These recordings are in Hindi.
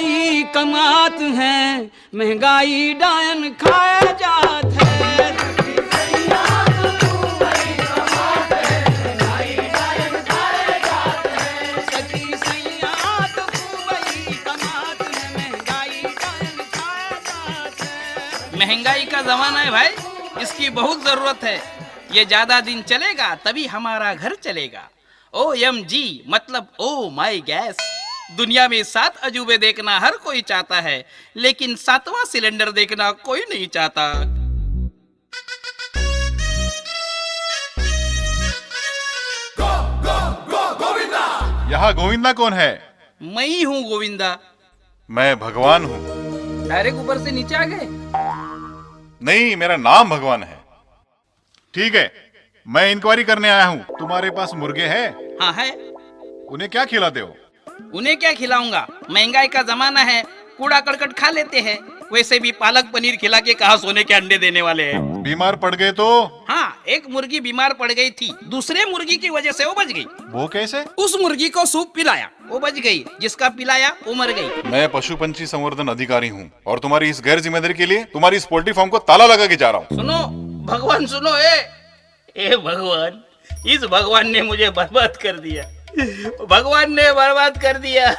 वही कमात हैं, महंगाई डायन खाया जात है। सखी सैया तो वही कमात हैं, महंगाई डायन खाया जात है। महंगाई का जमाना है भाई, इसकी बहुत जरूरत है। ये ज्यादा दिन चलेगा तभी हमारा घर चलेगा। OMG मतलब ओ माई गैस। दुनिया में 7 अजूबे देखना हर कोई चाहता है, लेकिन 7वां सिलेंडर देखना कोई नहीं चाहता। यहाँ गोविंदा कौन है? मैं ही हूँ गोविंदा। मैं भगवान हूँ। डायरेक्ट ऊपर से नीचे आ गए? नहीं, मेरा नाम भगवान है। ठीक है, मैं इंक्वायरी करने आया हूँ। तुम्हारे पास मुर्गे हैं? हाँ है। उन्हें क्या खिलाते हो? उन्हें क्या खिलाऊंगा, महंगाई का जमाना है, कूड़ा करकट खा लेते हैं। वैसे भी पालक पनीर खिला के कहाँ सोने के अंडे देने वाले हैं। बीमार पड़ गए तो? हाँ, एक मुर्गी बीमार पड़ गई थी, दूसरे मुर्गी की वजह से वो बच गई। वो कैसे? उस मुर्गी को सूप पिलाया, वो बच गई। जिसका पिलाया वो मर गई। मैं पशु पंछी संवर्धन अधिकारी हूँ और तुम्हारी इस गैर जिम्मेदारी के लिए तुम्हारी इस पोल्ट्री फार्म को ताला लगा के जा रहा हूँ। सुनो भगवान, सुनो। ए भगवान, इस भगवान ने मुझे बर्बाद कर दिया। भगवान ने बर्बाद कर दिया।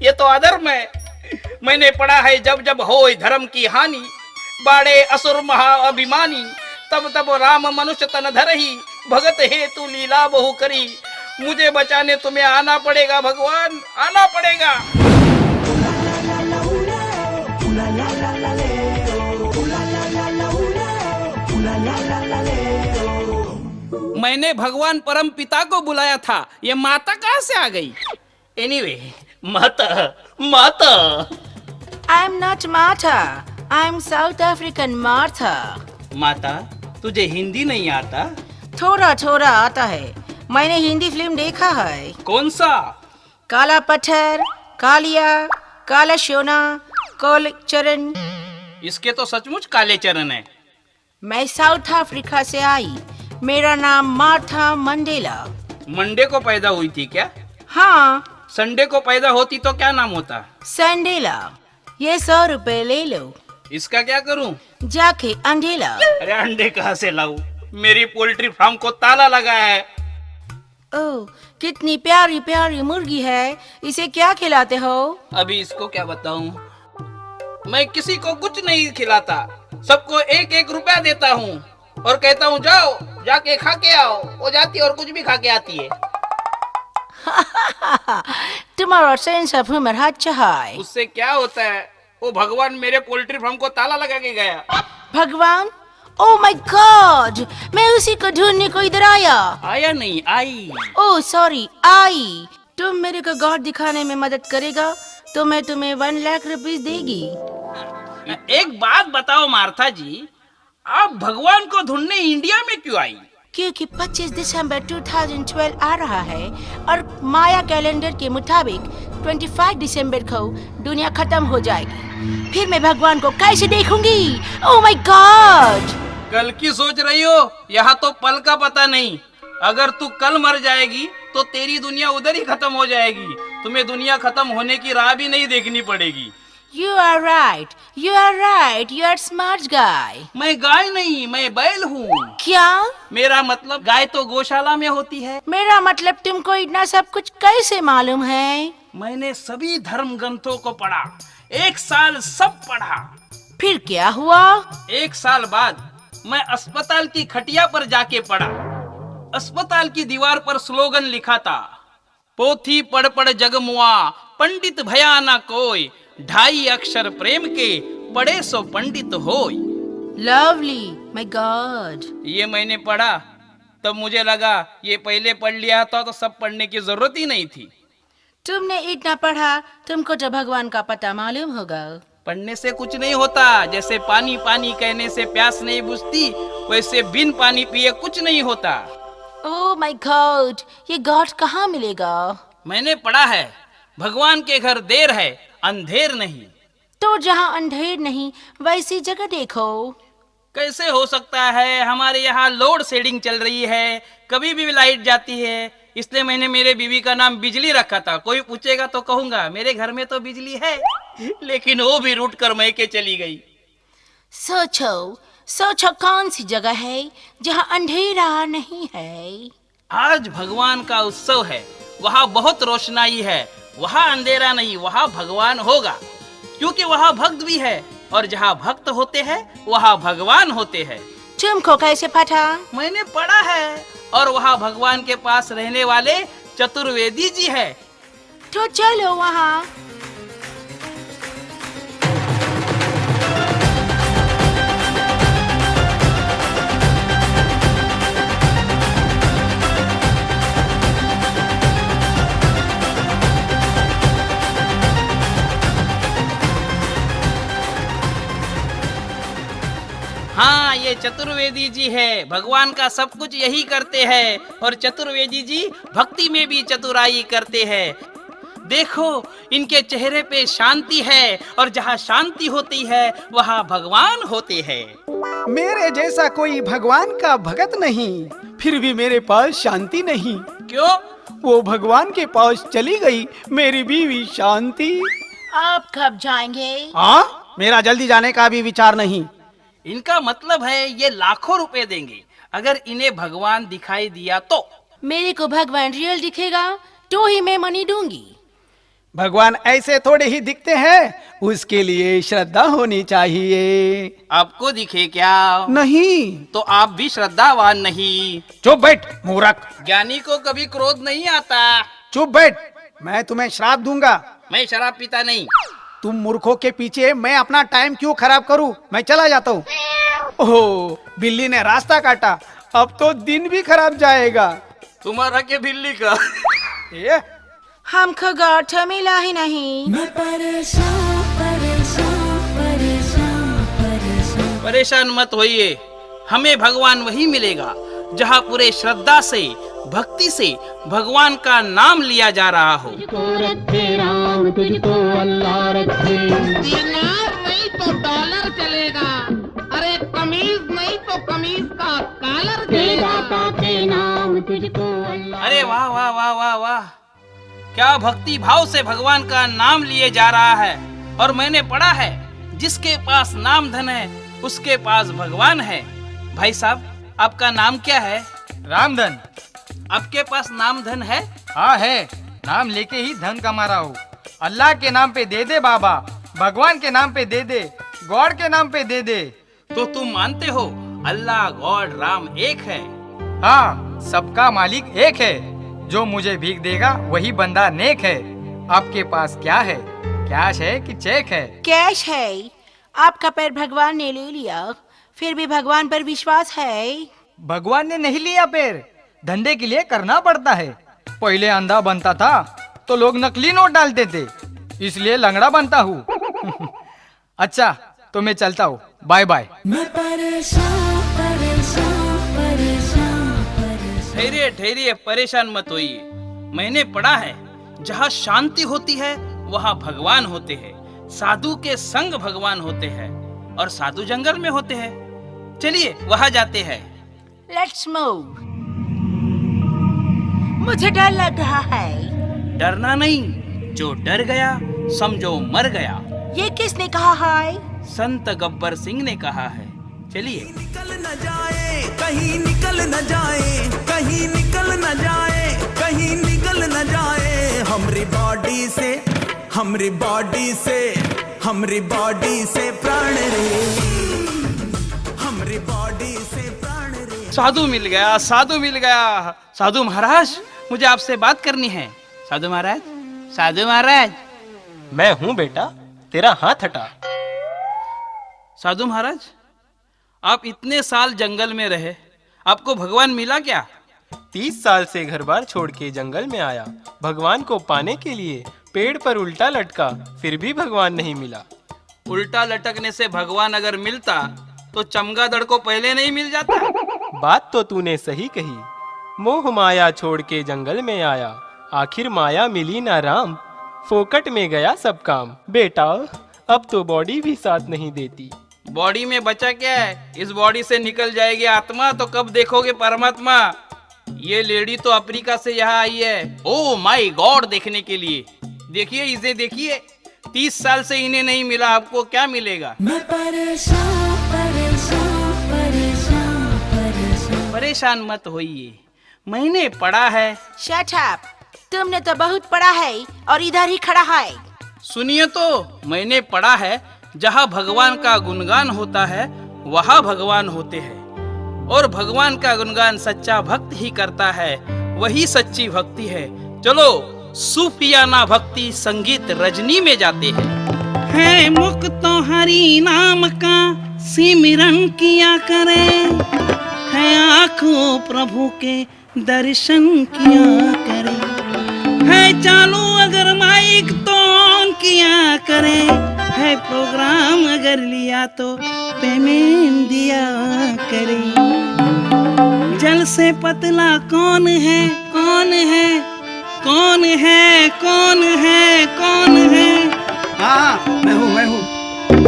ये तो अधर्म है। मैंने पढ़ा है, जब जब होय धर्म की हानि, बाड़े असुर महा अभिमानी, तब तब राम मनुष्य तन धरही, भगत हेतु लीला बहु करी। मुझे बचाने तुम्हें आना पड़ेगा भगवान, आना पड़ेगा। मैंने भगवान परम पिता को बुलाया था, ये माता कहाँ से आ गई? एनीवे, माता। I'm not Martha. I'm South African Martha. माता, तुझे हिंदी नहीं आता? थोड़ा थोड़ा आता है। मैंने हिंदी फिल्म देखा है। कौन सा? काला पत्थर, कालिया, काला सोना, काले चरण। इसके तो सचमुच काले चरण है। मैं साउथ अफ्रीका से आई। मेरा नाम मार्था मंडेला। मंडे को पैदा हुई थी क्या? हाँ, संडे को पैदा होती तो क्या नाम होता? संडेला। ये 100 रुपए ले लो। इसका क्या करूं? जाके अंडेला। अरे अंडे कहाँ से लाऊं? मेरी पोल्ट्री फार्म को ताला लगा है। ओह, कितनी प्यारी प्यारी मुर्गी है। इसे क्या खिलाते हो? अभी इसको क्या बताऊं? मैं किसी को कुछ नहीं खिलाता, सबको 1-1 रुपया देता हूँ और कहता हूँ जाओ जाके खा के आओ। वो जाती है और कुछ भी खा के आती है। तुम्हारा सेंस ऑफ ह्यूमर अच्छा है। उससे क्या होता है? वो भगवान मेरे पोल्ट्री फार्म को ताला लगा के गया। भगवान? ओह माय गॉड, मैं उसी को ढूंढने को इधर आया। आया नहीं, आई। ओह सॉरी, आई। तुम मेरे को गॉड दिखाने में मदद करेगा तो मैं तुम्हें 1 लाख रुपीस देगी। एक बात बताओ मार्था जी, आप भगवान को ढूंढने इंडिया में क्यों आई? क्योंकि 25 दिसंबर 2012 आ रहा है और माया कैलेंडर के मुताबिक 25 दिसंबर को दुनिया खत्म हो जाएगी। फिर मैं भगवान को कैसे देखूंगी? ओह माय गॉड। कल की सोच रही हो? यहाँ तो पल का पता नहीं। अगर तू कल मर जाएगी तो तेरी दुनिया उधर ही खत्म हो जाएगी। तुम्हें दुनिया खत्म होने की राह भी नहीं देखनी पड़ेगी। You are right. You are right. You are smart guy. मैं गाय नहीं, मैं बैल हूँ। क्या? मेरा मतलब गाय तो गौशाला में होती है। मेरा मतलब तुमको इतना सब कुछ कैसे मालूम है? मैंने सभी धर्म ग्रंथों को पढ़ा, 1 साल सब पढ़ा। फिर क्या हुआ? 1 साल बाद मैं अस्पताल की खटिया पर जाके पढ़ा। अस्पताल की दीवार पर स्लोगन लिखा था, पोथी पढ़ पढ़ जग मुआ, पंडित भया ना कोई, 2.5 अक्षर प्रेम के, पढ़े सो पंडित होय। Lovely, my God. ये मैंने पढ़ा, तब मुझे लगा ये पहले पढ़ लिया था तो सब पढ़ने की जरूरत ही नहीं थी। तुमने इतना पढ़ा, तुमको तो भगवान का पता मालूम होगा। पढ़ने से कुछ नहीं होता। जैसे पानी पानी कहने से प्यास नहीं बुझती, वैसे बिन पानी पिए कुछ नहीं होता। ओह माय गॉड, ये गॉड कहाँ मिलेगा? मैंने पढ़ा है, भगवान के घर देर है, अंधेर नहीं। तो जहाँ अंधेर नहीं वैसी जगह देखो। कैसे हो सकता है? हमारे यहाँ लोड शेडिंग चल रही है, कभी भी लाइट जाती है। इसलिए मैंने मेरे बीवी का नाम बिजली रखा था। कोई पूछेगा तो कहूँगा मेरे घर में तो बिजली है। लेकिन वो भी रूठ कर मैके चली गई। सोचो सोचो, कौन सी जगह है जहाँ अंधेरा नहीं है? आज भगवान का उत्सव है, वहाँ बहुत रोशनाई है, वहाँ अंधेरा नहीं, वहाँ भगवान होगा, क्योंकि वहाँ भक्त भी है, और जहाँ भक्त होते हैं वहाँ भगवान होते हैं। तुमको कैसे पता? मैंने पढ़ा है, और वहाँ भगवान के पास रहने वाले चतुर्वेदी जी है। तो चलो वहाँ। हाँ, ये चतुर्वेदी जी है, भगवान का सब कुछ यही करते हैं, और चतुर्वेदी जी भक्ति में भी चतुराई करते हैं। देखो, इनके चेहरे पे शांति है, और जहाँ शांति होती है वहाँ भगवान होते हैं। मेरे जैसा कोई भगवान का भगत नहीं, फिर भी मेरे पास शांति नहीं। क्यों? वो भगवान के पास चली गई मेरी बीवी शांति। आप कब जाएंगे? हाँ, मेरा जल्दी जाने का भी विचार नहीं। इनका मतलब है ये लाखों रुपए देंगे अगर इन्हें भगवान दिखाई दिया तो। मेरे को भगवान रियल दिखेगा तो ही मैं मनी दूंगी। भगवान ऐसे थोड़े ही दिखते हैं, उसके लिए श्रद्धा होनी चाहिए। आपको दिखे क्या? नहीं। तो आप भी श्रद्धावान नहीं। चुप बैठ मूर्ख। ज्ञानी को कभी क्रोध नहीं आता। चुप बैठ, मैं तुम्हें श्राप दूंगा। मैं शराब पीता नहीं। तुम मूर्खों के पीछे मैं अपना टाइम क्यों खराब करूं? मैं चला जाता हूँ। ओह, बिल्ली ने रास्ता काटा, अब तो दिन भी खराब जाएगा। तुम्हारा के बिल्ली का? ये हमको गौठ मिला ही नहीं। मैं परेशान परेशान परेशान परेशान। परेशान मत होइए, हमें भगवान वही मिलेगा जहाँ पूरे श्रद्धा से, भक्ति से भगवान का नाम लिया जा रहा हो। तुझको रखे राम, तुझको अल्लाह रखे। दिनार नहीं तो डॉलर चलेगा, अरे कमीज नहीं तो कमीज का कॉलर चलेगा। दाता के नाम तुझको अल्लाह। अरे वाह वाह वाह वाह वाह, क्या भक्ति भाव से भगवान का नाम लिए जा रहा है। और मैंने पढ़ा है, जिसके पास नाम धन है उसके पास भगवान है। भाई साहब, आपका नाम क्या है? रामधन। आपके पास नाम धन है? हाँ है, नाम लेके ही धन कमा रहा हूँ। अल्लाह के नाम पे दे दे बाबा, भगवान के नाम पे दे दे, गॉड के नाम पे दे दे। तो तुम मानते हो अल्लाह, गॉड, राम एक है? हाँ, सबका मालिक एक है। जो मुझे भीख देगा वही बंदा नेक है। आपके पास क्या है? कैश है कि चेक है? कैश है। आपका पैर भगवान ने ले लिया, फिर भी भगवान पर विश्वास है? भगवान ने नहीं लिया पैर, धंधे के लिए करना पड़ता है। पहले अंधा बनता था तो लोग नकली नोट डालते थे, इसलिए लंगड़ा बनता हूँ। अच्छा, तो मैं चलता हूँ, बाय बाय। मैं परेशान परेशान परेशान परेशान। ठहरिए ठहरिए, परेशान मत होइए। मैंने पढ़ा है, जहाँ शांति होती है वहाँ भगवान होते हैं। साधु के संग भगवान होते हैं, और साधु जंगल में होते हैं। चलिए वहाँ जाते हैं। Let's move. मुझे डर लग रहा है। डरना नहीं, जो डर गया समझो मर गया। ये किसने कहा है? संत गब्बर सिंह ने कहा है। चलिए। निकल न जाए कहीं, निकल न जाए कहीं, निकल न जाए कहीं, निकल न जाए हमरी बॉडी से, हमरी बॉडी से, हमरी बॉडी से प्राण रे, हमरी बॉडी से प्राण रे। साधु मिल गया, साधु मिल गया। साधु महाराज, मुझे आपसे बात करनी है। साधु महाराज, साधु महाराज। मैं हूँ बेटा, तेरा हाथ हटा। साधु महाराज, आप इतने साल जंगल में रहे, आपको भगवान मिला क्या? 30 साल से घर बार छोड़ के जंगल में आया, भगवान को पाने के लिए पेड़ पर उल्टा लटका, फिर भी भगवान नहीं मिला। उल्टा लटकने से भगवान अगर मिलता तो चमगादड़ को पहले नहीं मिल जाता? बात तो तूने सही कही। मोह माया छोड़ के जंगल में आया, आखिर माया मिली ना राम, फोकट में गया सब काम। बेटा, अब तो बॉडी भी साथ नहीं देती। बॉडी में बचा क्या है? इस बॉडी से निकल जाएगी आत्मा तो कब देखोगे परमात्मा। ये लेडी तो अफ्रीका से यहाँ आई है, ओ माय गॉड, देखने के लिए। देखिए, इसे देखिए, 30 साल से इन्हें नहीं मिला, आपको क्या मिलेगा? परेशान मत होइए, मैंने पढ़ा है। शट अप, तुमने तो बहुत पढ़ा है और इधर ही खड़ा है। सुनिए तो, मैंने पढ़ा है जहाँ भगवान का गुणगान होता है वहाँ भगवान होते हैं, और भगवान का गुणगान सच्चा भक्त ही करता है, वही सच्ची भक्ति है। चलो सूफियाना भक्ति संगीत रजनी में जाते हैं। है मुख तो हरि नाम का सिमरन किया करे, है आँखों प्रभु के दर्शन किया करे, है चालू अगर माइक तो ऑन किया करे, है प्रोग्राम अगर लिया तो पेमेंट दिया करे। जल से पतला कौन है, कौन है, कौन है, कौन है, कौन है? हाँ मैं हूँ।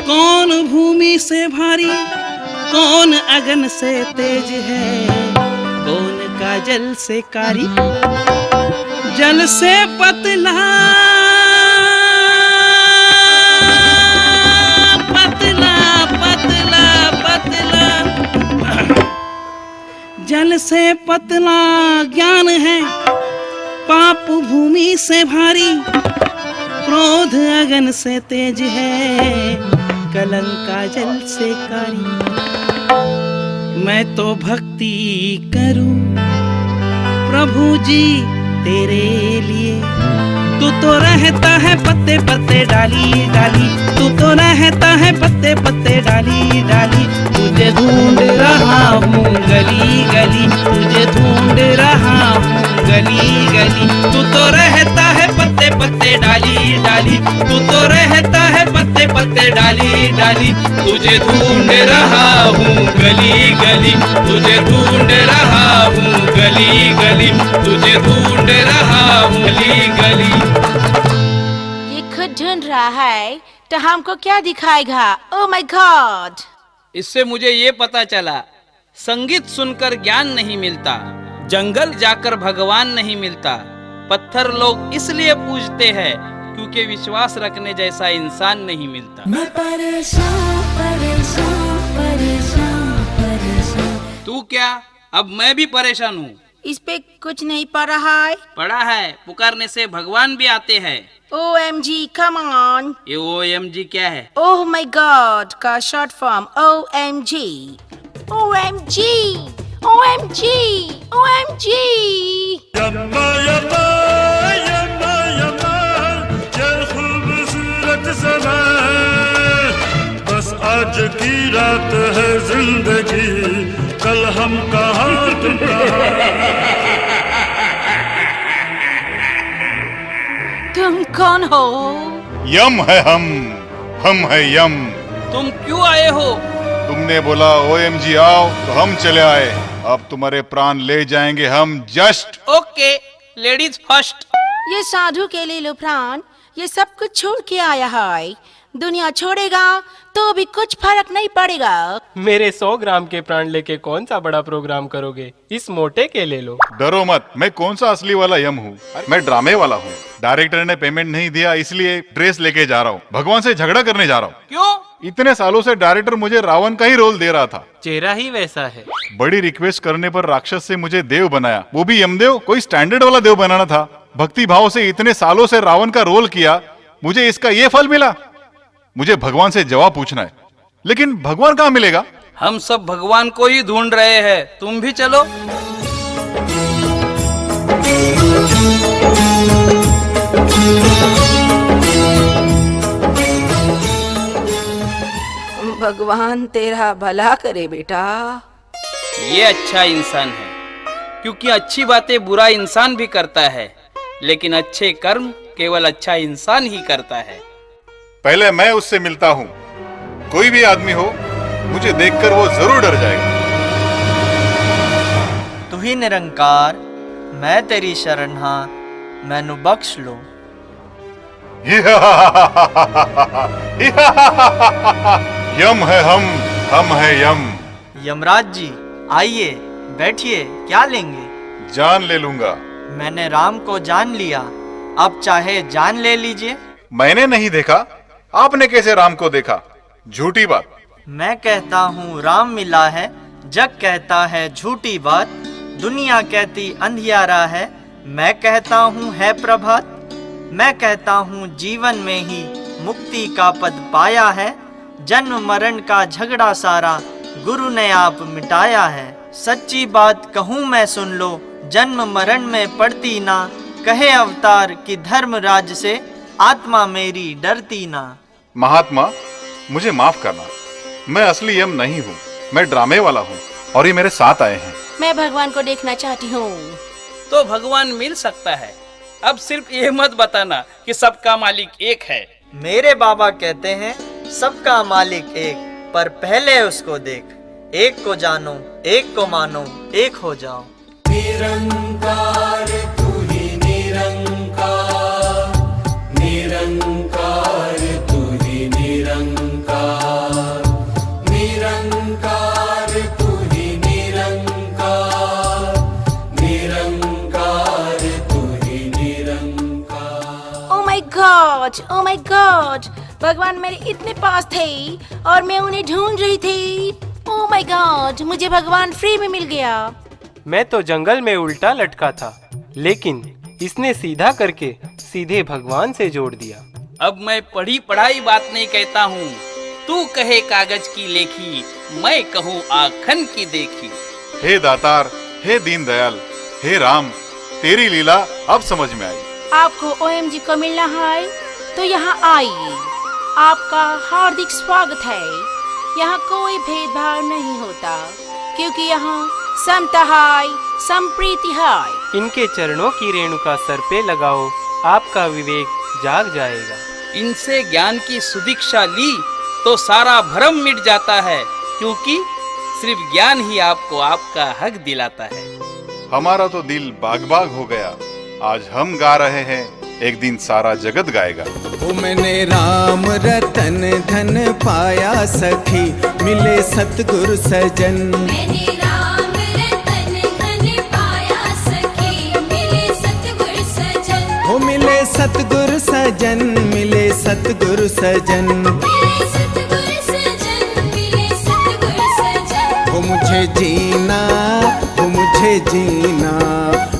कौन भूमि से भारी, कौन अगन से तेज है, कौन काजल से कारी, जल से पतला, पतला पतला पतला, जल से पतला ज्ञान है, पाप भूमि से भारी, क्रोध अगन से तेज है, कलंक काजल से कारी। मैं तो भक्ति करूं प्रभु जी तेरे लिए, तू तो रहता है पत्ते पत्ते डाली डाली, तू तो रहता है पत्ते पत्ते डाली डाली। तुझे ढूंढ रहा हूँ गली गली, तुझे ढूंढ रहा हूँ गली गली, तू तो रहता है पत्ते पत्ते डाली डाली, तू तो रहता है पत्ते पत्ते डाली डाली। तुझे ढूंढ रहा हूँ गली गली, तुझे ढूंढ रहा हूँ गली गली, तुझे ढूंढ रहा हूँ गली गली। ये खुद ढूंढ रहा है तो हमको क्या दिखाएगा? ओह माय गॉड! इससे मुझे ये पता चला, संगीत सुनकर ज्ञान नहीं मिलता, जंगल जाकर भगवान नहीं मिलता, पत्थर लोग इसलिए पूजते हैं क्योंकि विश्वास रखने जैसा इंसान नहीं मिलता। मैं परेशान परेशान परेशान परेशान। तू क्या? अब मैं भी परेशान हूँ। इस पे कुछ नहीं पढ़ रहा है। पढ़ा है, पुकारने से भगवान भी आते हैं। OMG, come on! ये OMG क्या है? Oh my God का short form OMG, OMG, OMG, OMG। यम्मा यम्मा यम्मा यम्मा, ये खूबसूरत समय, बस आज की रात है जिंदगी, कल हम कहाँ तुम कहाँ। तुम कौन हो? यम है हम है यम। तुम क्यों आए हो? तुमने बोला OMG आओ तो हम चले आए, अब तुम्हारे प्राण ले जाएंगे हम जस्ट। Okay, ladies first. ये साधु के लिए लो प्राण, ये सब कुछ छोड़ के आया है। दुनिया छोड़ेगा तो भी कुछ फर्क नहीं पड़ेगा। मेरे 100 ग्राम के प्राण लेके कौन सा बड़ा प्रोग्राम करोगे, इस मोटे के ले लो। डरो मत, मैं कौन सा असली वाला यम हूँ, मैं ड्रामे वाला हूँ। डायरेक्टर ने पेमेंट नहीं दिया इसलिए ड्रेस लेके जा रहा हूँ, भगवान से झगड़ा करने जा रहा हूँ। क्यों? इतने सालों से डायरेक्टर मुझे रावण का ही रोल दे रहा था, चेहरा ही वैसा है। बड़ी रिक्वेस्ट करने पर राक्षस से मुझे देव बनाया, वो भी यमदेव, कोई स्टैंडर्ड वाला देव बनाना था। भक्ति भाव से इतने सालों से रावण का रोल किया, मुझे इसका ये फल मिला। मुझे भगवान से जवाब पूछना है, लेकिन भगवान कहाँ मिलेगा? हम सब भगवान को ही ढूंढ रहे हैं, तुम भी चलो। भगवान तेरा भला करे बेटा। ये अच्छा इंसान है, क्योंकि अच्छी बातें बुरा इंसान भी करता है, लेकिन अच्छे कर्म केवल अच्छा इंसान ही करता है। पहले मैं उससे मिलता हूँ, कोई भी आदमी हो, मुझे देखकर वो जरूर डर जाएगा। तू ही निरंकार, मैं तेरी शरण हाँ, मैनू बख्श लो। यम है हम है यम। यमराज जी आइए बैठिए, क्या लेंगे? जान ले लूंगा। मैंने राम को जान लिया, अब चाहे जान ले लीजिए। मैंने नहीं देखा, आपने कैसे राम को देखा? झूठी बात। मैं कहता हूँ राम मिला है, जग कहता है झूठी बात। दुनिया कहती अंधियारा है, मैं कहता हूँ है प्रभात। मैं कहता हूँ जीवन में ही मुक्ति का पद पाया है। जन्म मरण का झगड़ा सारा गुरु ने आप मिटाया है। सच्ची बात कहूँ मैं सुन लो, जन्म मरण में पड़ती ना। कहे अवतार कि धर्म राज से आत्मा मेरी डरती ना। महात्मा, मुझे माफ करना, मैं असली यम नहीं हूँ, मैं ड्रामे वाला हूँ और ये मेरे साथ आए हैं। मैं भगवान को देखना चाहती हूँ। तो भगवान मिल सकता है। अब सिर्फ ये मत बताना कि सबका मालिक एक है। मेरे बाबा कहते हैं सबका मालिक एक, पर पहले उसको देख। एक को जानो, एक को मानो, एक हो जाओ। निरंकार तू ही निरंकार, निरंकार तू ही निरंकार, निरंकार तू ही निरंकार, निरंकार तू ही निरंकार। Oh my God, oh my God, भगवान मेरे इतने पास थे और मैं उन्हें ढूंढ रही थी। ओह माय गॉड, मुझे भगवान फ्री में मिल गया। मैं तो जंगल में उल्टा लटका था, लेकिन इसने सीधा करके सीधे भगवान से जोड़ दिया। अब मैं पढ़ी पढ़ाई बात नहीं कहता हूँ। तू कहे कागज की लेखी, मैं कहूँ आँखन की देखी। हे दातार, हे दीनदयाल, हे राम, तेरी लीला अब समझ में आई। आपको OMG को मिलना है तो यहाँ आइए। आपका हार्दिक स्वागत है। यहाँ कोई भेदभाव नहीं होता, क्योंकि यहाँ समता है, संप्रीति है। इनके चरणों की रेणुका सर पे लगाओ, आपका विवेक जाग जाएगा। इनसे ज्ञान की सुदीक्षा ली तो सारा भ्रम मिट जाता है, क्योंकि सिर्फ ज्ञान ही आपको आपका हक दिलाता है। हमारा तो दिल बाग बाग हो गया। आज हम गा रहे हैं, एक दिन सारा जगत गाएगा। ओ मैंने राम रतन धन पाया सखी, मिले सतगुरु सजन। मैंने राम रतन धन पाया सखी, मिले सतगुरु सजन। ओ मिले सतगुरु सजन, मिले सतगुरु सजन, मिले सतगुरु सजन, मिले सतगुरु सजन। हो मुझे जीना, हो मुझे जीना,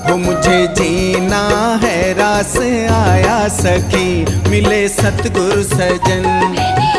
हो मुझे जीना है, रास आया सखी, मिले सतगुरु सजन। मैंने